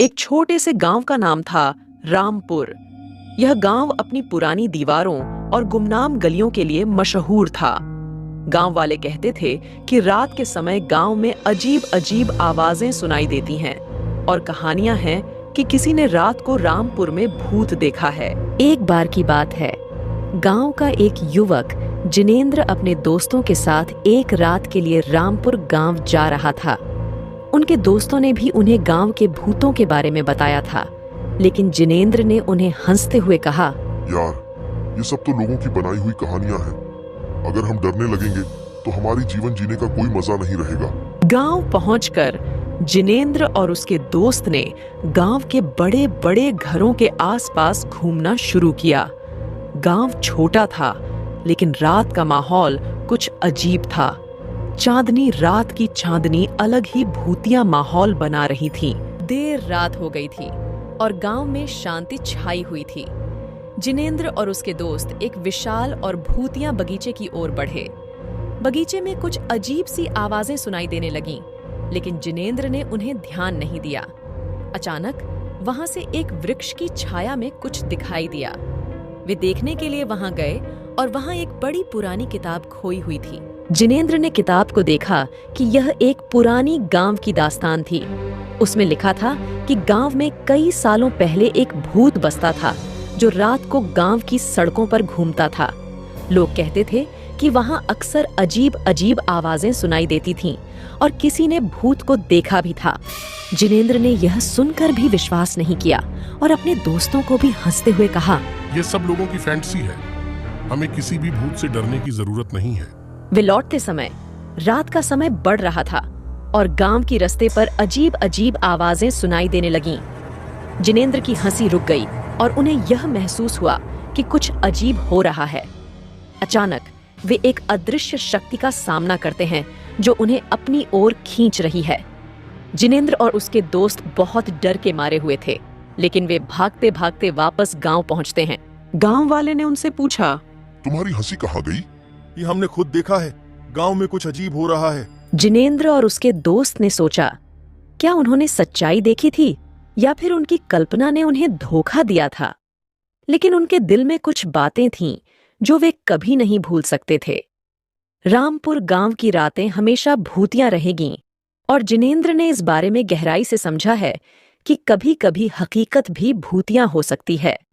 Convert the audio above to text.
एक छोटे से गांव का नाम था रामपुर। यह गांव अपनी पुरानी दीवारों और गुमनाम गलियों के लिए मशहूर था। गांव वाले कहते थे कि रात के समय गांव में अजीब अजीब आवाजें सुनाई देती हैं और कहानियां हैं कि किसी ने रात को रामपुर में भूत देखा है। एक बार की बात है, गांव का एक युवक जिनेंद्र अपने दोस्तों के साथ एक रात के लिए रामपुर गांव जा रहा था। उनके दोस्तों ने भी उन्हें गांव के भूतों के बारे में बताया था, लेकिन जिनेंद्र ने उन्हें हंसते हुए कहा, यार, ये सब तो लोगों की बनाई हुई कहानियां हैं। अगर हम डरने लगेंगे तो हमारी जीवन जीने का कोई मजा नहीं रहेगा। गांव पहुंचकर जिनेंद्र और उसके दोस्त ने गांव के बड़े बड़े घरों के आसपास घूमना शुरू किया। गांव छोटा था, लेकिन रात का माहौल कुछ अजीब था। चांदनी रात की चांदनी अलग ही भूतिया माहौल बना रही थी। देर रात हो गई थी और गांव में शांति छाई हुई थी। जिनेंद्र और उसके दोस्त एक विशाल और भूतिया बगीचे की ओर बढ़े। बगीचे में कुछ अजीब सी आवाजें सुनाई देने लगीं, लेकिन जिनेंद्र ने उन्हें ध्यान नहीं दिया। अचानक वहां से एक वृक्ष की छाया में कुछ दिखाई दिया। वे देखने के लिए वहां गए और वहां एक बड़ी पुरानी किताब खोई हुई थी। जिनेंद्र ने किताब को देखा कि यह एक पुरानी गांव की दास्तान थी। उसमें लिखा था कि गांव में कई सालों पहले एक भूत बसता था जो रात को गांव की सड़कों पर घूमता था। लोग कहते थे कि वहां अक्सर अजीब अजीब आवाजें सुनाई देती थीं और किसी ने भूत को देखा भी था। जिनेंद्र ने यह सुनकर भी विश्वास नहीं किया और अपने दोस्तों को भी हंसते हुए कहा, ये सब लोगों की फैंटेसी है। हमें किसी भी भूत से डरने की जरूरत नहीं है। वे लौटते समय रात का समय बढ़ रहा था और गांव की रास्ते पर अजीब अजीब आवाजें सुनाई देने लगीं। जिनेंद्र की हंसी रुक गई और उन्हें यह महसूस हुआ कि कुछ अजीब हो रहा है। अचानक वे एक अदृश्य शक्ति का सामना करते हैं जो उन्हें अपनी ओर खींच रही है। जिनेंद्र और उसके दोस्त बहुत डर के मारे हुए थे, लेकिन वे भागते भागते वापस गांव पहुंचते हैं। गांव वाले ने उनसे पूछा, तुम्हारी हंसी कहाँ गई? ये हमने खुद देखा है। गांव में कुछ अजीब हो रहा है। जिनेंद्र और उसके दोस्त ने सोचा, क्या उन्होंने सच्चाई देखी थी या फिर उनकी कल्पना ने उन्हें धोखा दिया था? लेकिन उनके दिल में कुछ बातें थीं जो वे कभी नहीं भूल सकते थे। रामपुर गांव की रातें हमेशा भूतियां रहेंगी और जिनेंद्र ने इस बारे में गहराई से समझा है कि कभी-कभी हकीकत भी भूतियां हो सकती है।